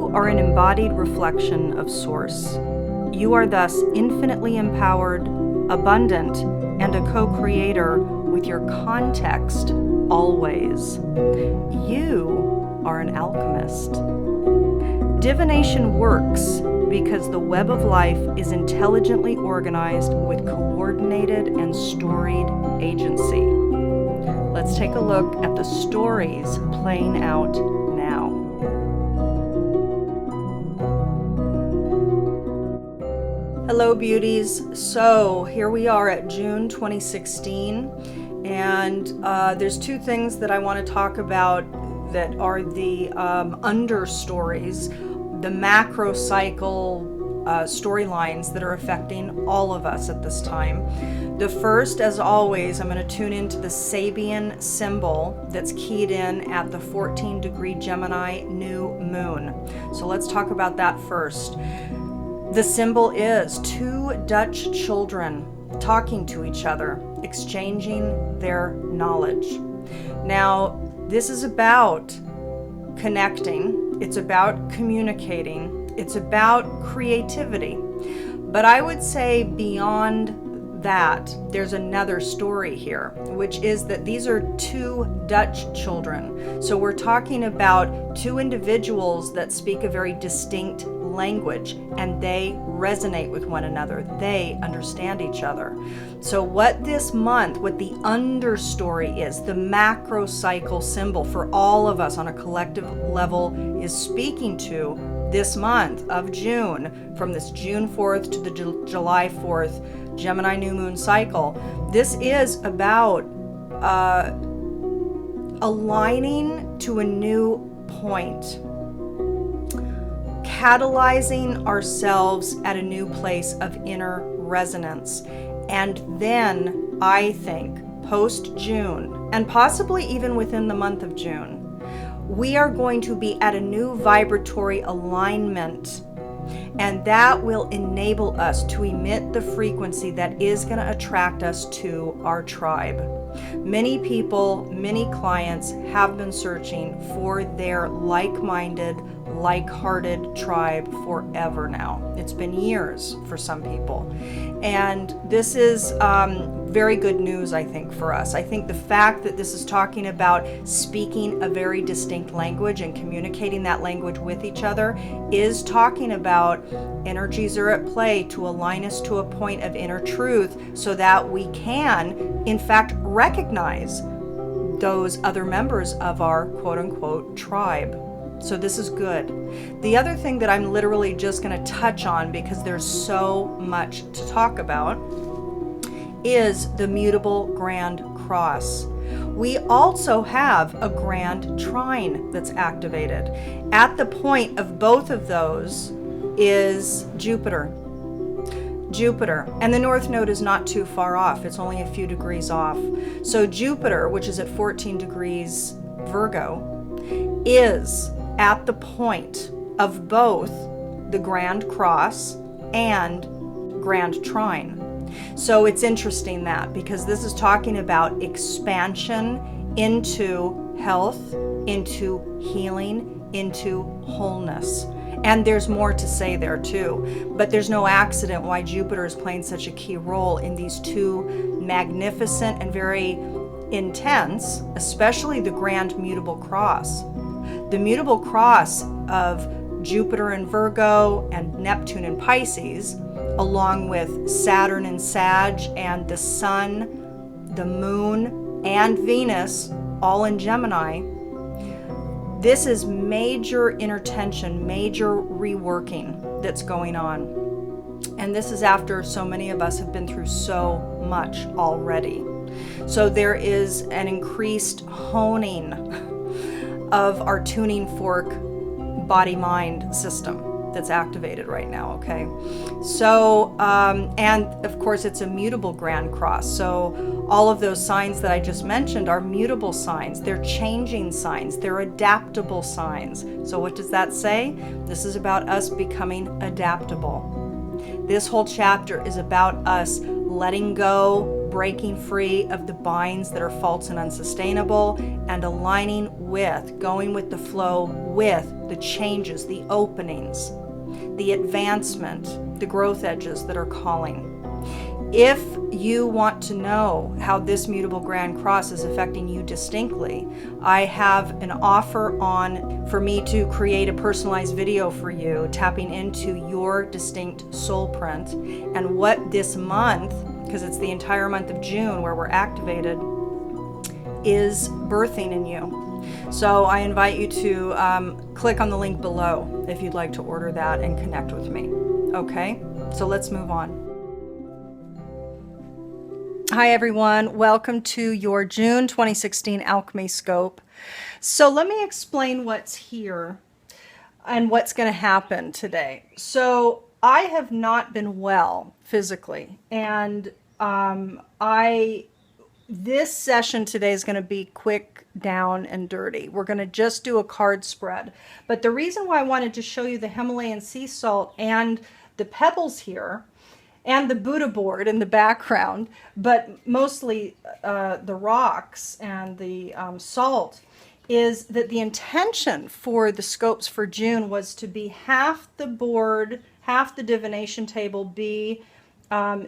You are an embodied reflection of Source. You are thus infinitely empowered, abundant, and a co-creator with your context always. You are an alchemist. Divination works because the web of life is intelligently organized with coordinated and storied agency. Let's take a look at the stories playing out now. Hello, beauties. So here we are at June 2016, and there's two things that I want to talk about that are the understories, the macro cycle storylines that are affecting all of us at this time. The first, as always, I'm going to tune into the Sabian symbol that's keyed in at the 14-degree Gemini new moon. So let's talk about that first. The symbol is two Dutch children talking to each other, exchanging their knowledge. Now, this is about connecting, it's about communicating, it's about creativity. But I would say beyond that, there's another story here, which is that these are two Dutch children. So we're talking about two individuals that speak a very distinct language, and they resonate with one another. They understand each other. So what this month, what the understory is, the macro cycle symbol for all of us on a collective level is speaking to this month of June, from this June 4th to the July 4th Gemini new moon cycle. This is about aligning to a new point, catalyzing ourselves at a new place of inner resonance. And then I think post-June, and possibly even within the month of June, we are going to be at a new vibratory alignment, and that will enable us to emit the frequency that is going to attract us to our tribe. Many people, many clients have been searching for their like-minded, like-hearted tribe forever now. It's been years for some people. And this is very good news, I think, for us. I think the fact that this is talking about speaking a very distinct language and communicating that language with each other is talking about energies are at play to align us to a point of inner truth so that we can, in fact, recognize those other members of our quote-unquote tribe. So this is good. The other thing that I'm literally just going to touch on, because there's so much to talk about, is the mutable grand cross. We also have a grand trine that's activated. At the point of both of those is Jupiter. And the North Node is not too far off. It's only a few degrees off. So Jupiter, which is at 14 degrees Virgo, is at the point of both the Grand Cross and Grand Trine. So it's interesting that, because this is talking about expansion into health, into healing, into wholeness. And there's more to say there too, but there's no accident why Jupiter is playing such a key role in these two magnificent and very intense, especially the Grand Mutable Cross. The Mutable Cross of Jupiter in Virgo and Neptune in Pisces, along with Saturn in Sag and the Sun, the Moon, and Venus, all in Gemini. This is major inner tension, major reworking that's going on. And this is after so many of us have been through so much already. So there is an increased honing of our tuning fork body-mind system that's activated right now, okay? So, and of course it's a mutable Grand Cross. So all of those signs that I just mentioned are mutable signs. They're changing signs. They're adaptable signs. So what does that say? This is about us becoming adaptable. This whole chapter is about us letting go, breaking free of the binds that are false and unsustainable, and aligning with, going with the flow with the changes, the openings, the advancement, the growth edges that are calling. If you want to know how this mutable grand cross is affecting you distinctly, I have an offer on for me to create a personalized video for you, tapping into your distinct soul print and what this month, because it's the entire month of June where we're activated, is birthing in you. So I invite you to click on the link below if you'd like to order that and connect with me. Okay, so let's move on. Hi everyone, welcome to your June 2016 Alchemy Scope. So let me explain what's here and what's going to happen today. So I have not been well physically, and this session today is going to be quick, down, and dirty. We're going to just do a card spread. But the reason why I wanted to show you the Himalayan sea salt and the pebbles here and the Buddha board in the background, but mostly the rocks and the salt, is that the intention for the scopes for June was to be half the board, half the divination table be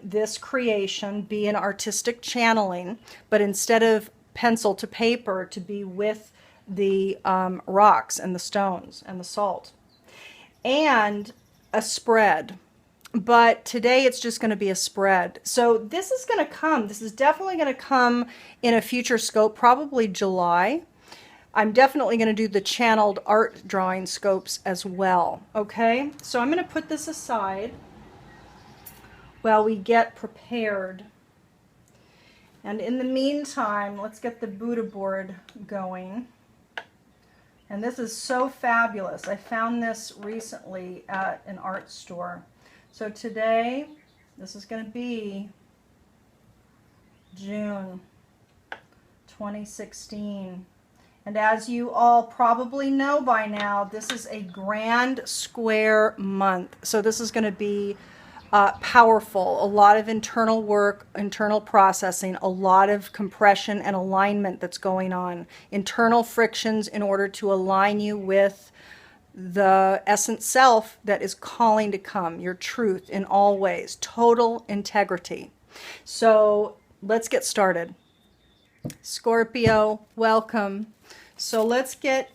this creation, be an artistic channeling, but instead of pencil to paper, to be with the rocks and the stones and the salt, and a spread. But today it's just going to be a spread. So this is going to come. This is definitely going to come in a future scope, probably July. I'm definitely going to do the channeled art drawing scopes as well. Okay, so I'm going to put this aside while we get prepared. And in the meantime, let's get the Buddha board going. And this is so fabulous. I found this recently at an art store. So today, this is going to be June 2016. And as you all probably know by now, this is a grand square month. So this is going to be powerful. A lot of internal work, internal processing, a lot of compression and alignment that's going on. Internal frictions in order to align you with the essence self that is calling to come, your truth in all ways, total integrity. So let's get started. Scorpio, welcome. So let's get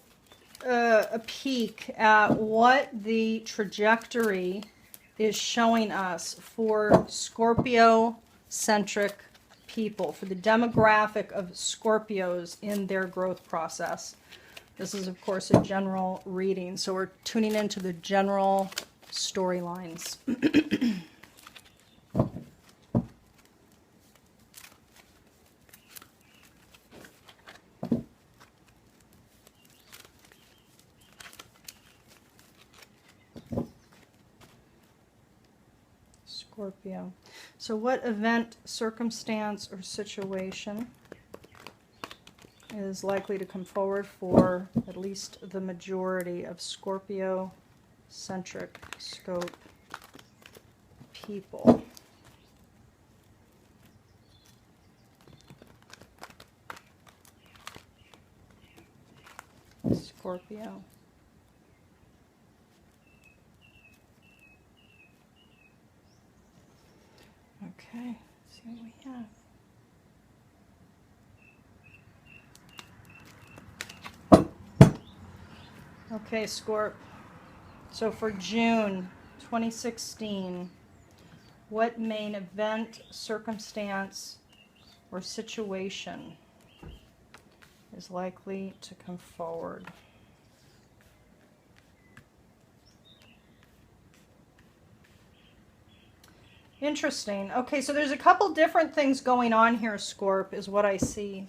a peek at what the trajectory is showing us for Scorpio-centric people, for the demographic of Scorpios in their growth process. This is, of course, a general reading, so we're tuning into the general storylines. Scorpio. So what event, circumstance, or situation is likely to come forward for at least the majority of Scorpio-centric scope people? Scorpio. Okay, let's see what we have. Okay, Scorp. So for June 2016, what main event, circumstance, or situation is likely to come forward? Interesting. Okay, so there's a couple different things going on here, Scorp, is what I see.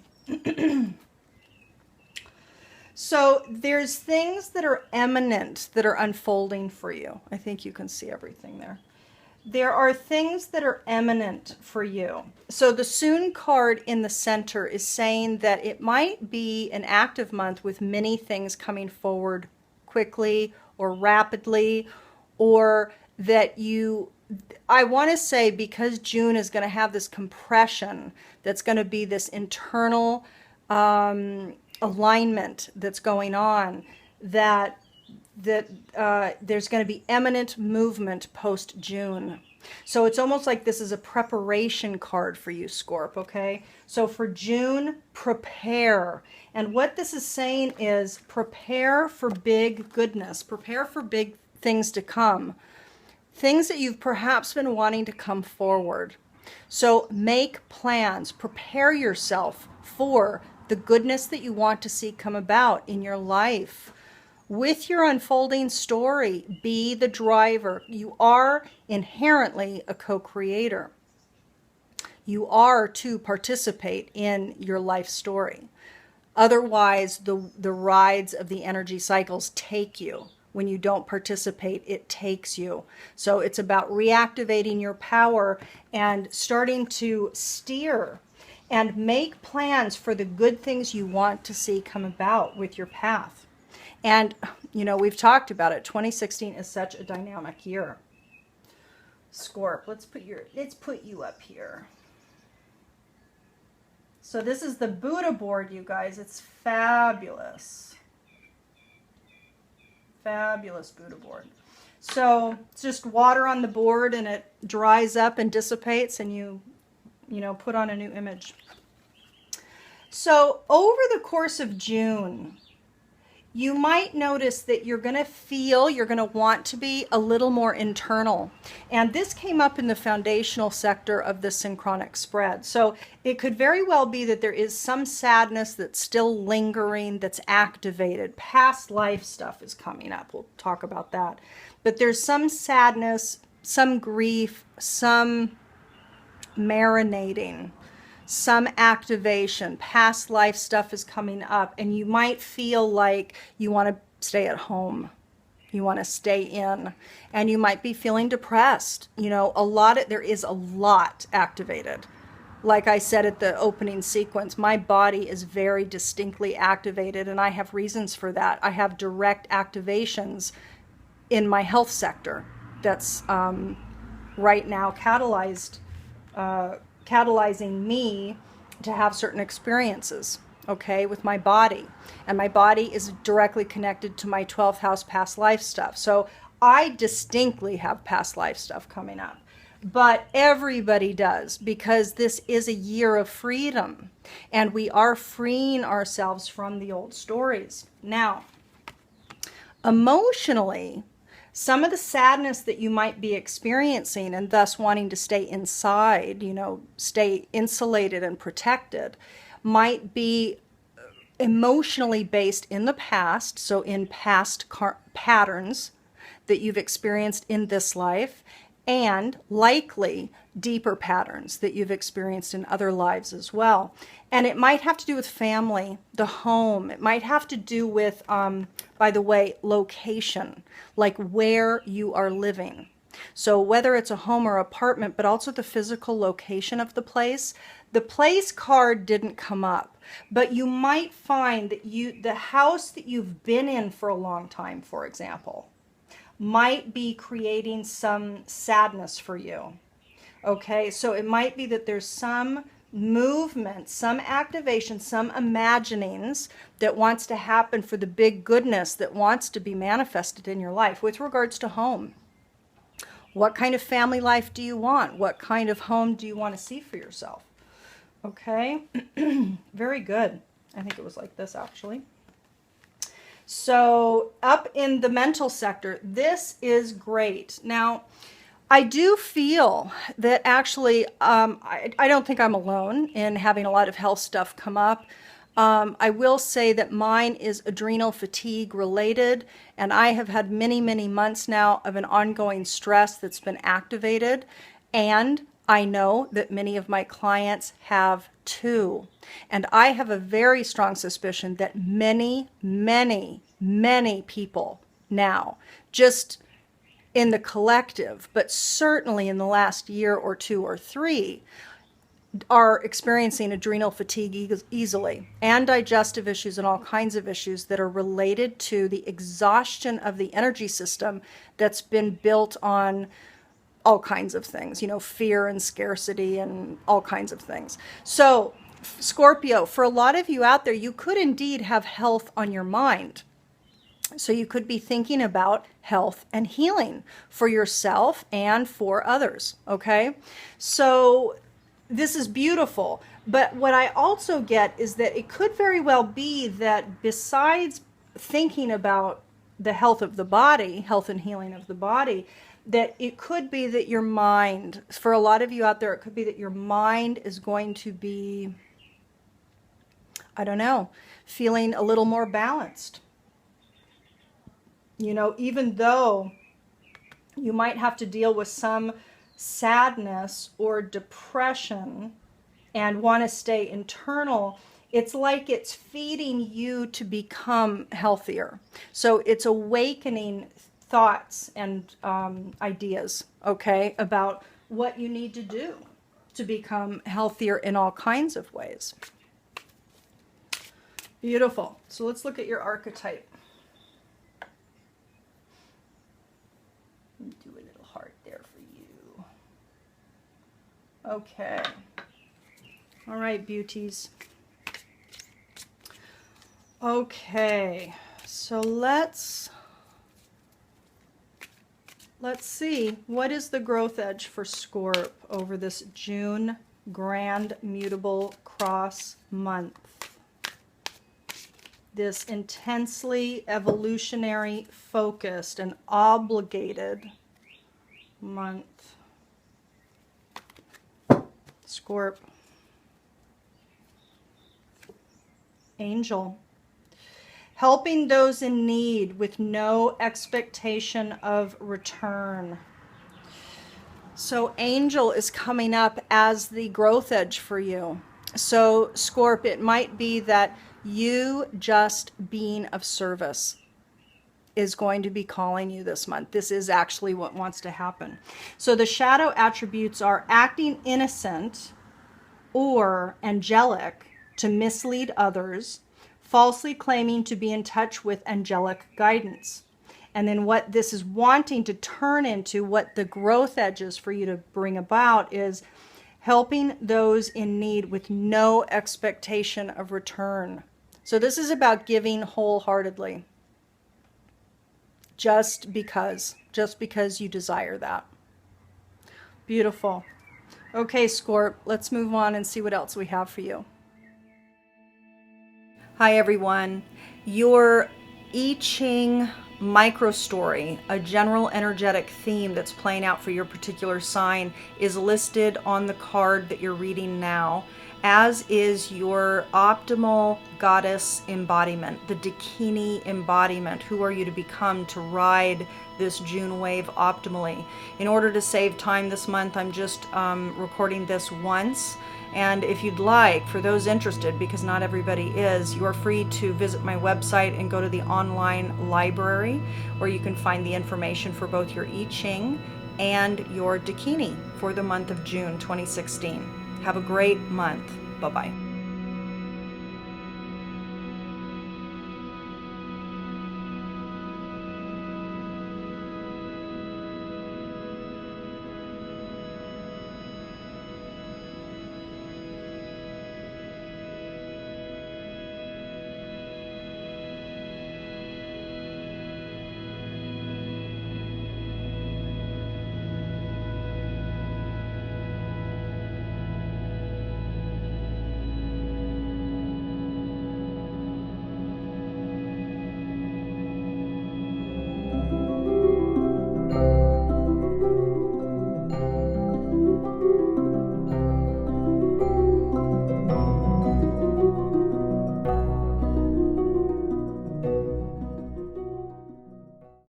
So there's things that are eminent that are unfolding for you. I think you can see everything there. There are things that are eminent for you. So the Soon card in the center is saying that it might be an active month with many things coming forward quickly or rapidly, or that you I want to say, because June is going to have this compression, that's going to be this internal alignment that's going on, that there's going to be eminent movement post June. So it's almost like this is a preparation card for you, Scorp, okay? So for June, prepare. And what this is saying is prepare for big goodness, prepare for big things to come, things that you've perhaps been wanting to come forward. So make plans, prepare yourself for the goodness that you want to see come about in your life. With your unfolding story, be the driver. You are inherently a co-creator. You are to participate in your life story. Otherwise, the rides of the energy cycles take you. When you don't participate, it takes you. So it's about reactivating your power and starting to steer and make plans for the good things you want to see come about with your path. And, you know, we've talked about it. 2016 is such a dynamic year. Scorp, let's put you up here. So this is the Buddha board, you guys. It's fabulous. Fabulous Buddha board. So it's just water on the board and it dries up and dissipates, and you know, put on a new image. So over the course of June, you might notice that you're going to want to be a little more internal. And this came up in the foundational sector of the synchronic spread. So it could very well be that there is some sadness that's still lingering, that's activated. Past life stuff is coming up. We'll talk about that. But there's some sadness, some grief, some marinating, some activation, past life stuff is coming up, and you might feel like you want to stay at home. You want to stay in, and you might be feeling depressed. You know, there is a lot activated. Like I said at the opening sequence, my body is very distinctly activated, and I have reasons for that. I have direct activations in my health sector that's right now catalyzing me to have certain experiences, okay, with my body. And my body is directly connected to my 12th house past life stuff. So I distinctly have past life stuff coming up. But everybody does, because this is a year of freedom. And we are freeing ourselves from the old stories. Now, emotionally, some of the sadness that you might be experiencing and thus wanting to stay inside, you know, stay insulated and protected, might be emotionally based in the past, so in past patterns that you've experienced in this life, and likely deeper patterns that you've experienced in other lives as well. And it might have to do with family, the home. It might have to do with, by the way, location, like where you are living. So whether it's a home or apartment, but also the physical location of the place. The place card didn't come up, but you might find that the house that you've been in for a long time, for example, might be creating some sadness for you. Okay, so it might be that there's some movement, some activation, some imaginings that wants to happen for the big goodness that wants to be manifested in your life with regards to home. What kind of family life do you want? What kind of home do you want to see for yourself? Okay, very good. I think it was like this actually. So up in the mental sector, this is great. Now, I do feel that actually, I don't think I'm alone in having a lot of health stuff come up. I will say that mine is adrenal fatigue related, and I have had many, many months now of an ongoing stress that's been activated, and I know that many of my clients have too. And I have a very strong suspicion that many, many, many people now, just in the collective, but certainly in the last year or two or three, are experiencing adrenal fatigue easily, and digestive issues and all kinds of issues that are related to the exhaustion of the energy system that's been built on all kinds of things, fear and scarcity and all kinds of things. So Scorpio, for a lot of you out there, you could indeed have health on your mind. So you could be thinking about health and healing for yourself and for others, okay? So this is beautiful. But what I also get is that it could very well be that besides thinking about the health of the body, health and healing of the body, that it could be that your mind, for a lot of you out there, it could be that your mind is going to be, I don't know, feeling a little more balanced. Even though you might have to deal with some sadness or depression and want to stay internal, it's like it's feeding you to become healthier. So it's awakening thoughts and ideas, okay, about what you need to do to become healthier in all kinds of ways. Beautiful. So let's look at your archetype. Do a little heart there for you. Okay. All right, beauties. Okay, so let's see, what is the growth edge for Scorp over this June grand mutable cross month? This intensely evolutionary, focused, and obligated month. Scorp. Angel. Helping those in need with no expectation of return. So Angel is coming up as the growth edge for you. So Scorp, it might be that you just being of service is going to be calling you this month. This is actually what wants to happen. So the shadow attributes are acting innocent or angelic to mislead others, falsely claiming to be in touch with angelic guidance. And then what this is wanting to turn into, what the growth edges for you to bring about, is helping those in need with no expectation of return. So this is about giving wholeheartedly, just because you desire that. Beautiful. Okay, Scorp, let's move on and see what else we have for you. Hi, everyone. Your I Ching micro story, a general energetic theme that's playing out for your particular sign, is listed on the card that you're reading now, as is your optimal goddess embodiment, the Dakini embodiment. Who are you to become to ride this June wave optimally? In order to save time this month, I'm just recording this once. And if you'd like, for those interested, because not everybody is, you are free to visit my website and go to the online library where you can find the information for both your I Ching and your Dakini for the month of June 2016. Have a great month. Bye-bye.